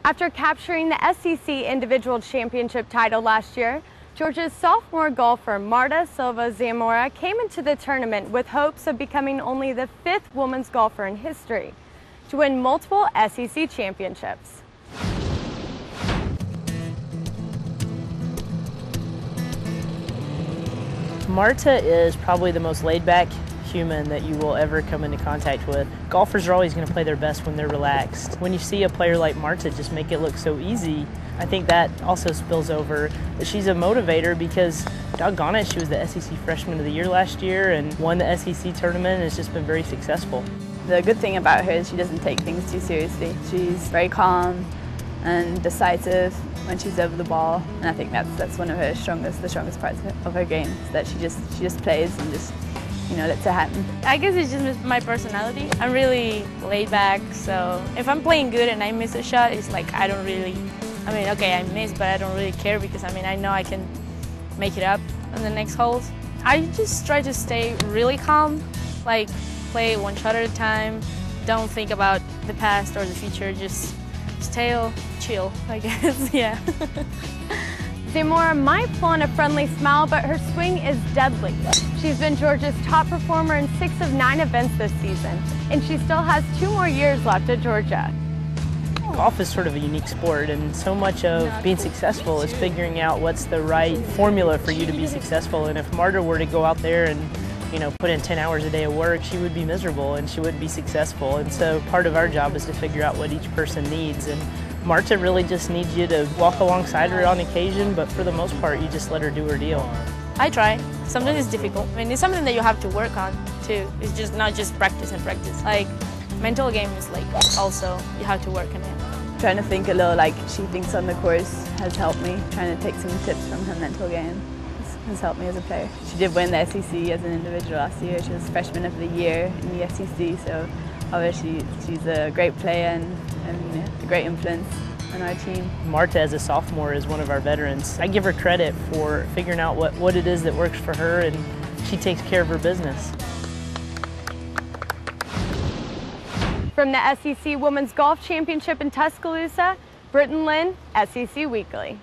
After capturing the SEC Individual Championship title last year, Georgia's sophomore golfer Marta Silva Zamora came into the tournament with hopes of becoming only the 5th women's golfer in history to win multiple SEC championships. Marta is probably the most laid-back human that you will ever come into contact with. Golfers are always going to play their best when they're relaxed. When you see a player like Marta just make it look so easy, I think that also spills over. She's a motivator because, doggone it, she was the SEC Freshman of the Year last year and won the SEC tournament and has just been very successful. The good thing about her is she doesn't take things too seriously. She's very calm and decisive when she's over the ball, and I think that's one of the strongest parts of her game, is that she just plays and just, you know, lets it happen. I guess it's just my personality. I'm really laid back, so if I'm playing good and I miss a shot, it's like I don't really, okay, I missed, but I don't really care because I know I can make it up on the next holes. I just try to stay really calm, like play one shot at a time, don't think about the past or the future, just stay chill, I guess, yeah. Zamora might flaunt a friendly smile, but her swing is deadly. She's been Georgia's top performer in 6 of 9 events this season, and she still has 2 more years left at Georgia. Golf is sort of a unique sport, and so much of being successful is figuring out what's the right formula for you to be successful. And if Marta were to go out there and put in 10 hours a day of work, she would be miserable and she wouldn't be successful. And so part of our job is to figure out what each person needs. And Marta really just needs you to walk alongside her on occasion, but for the most part, you just let her do her deal. I try. Sometimes it's difficult. It's something that you have to work on too. It's just not just practice and practice. Like, mental game is like also you have to work on it. Trying to think a little like she thinks on the course has helped me. Trying to take some tips from her mental game has helped me as a player. She did win the SEC as an individual last year. She was Freshman of the Year in the SEC, so obviously she's a great player and a great influence on our team. Marta, as a sophomore, is one of our veterans. I give her credit for figuring out what it is that works for her, and she takes care of her business. From the SEC Women's Golf Championship in Tuscaloosa, Britton Lynn, SEC Weekly.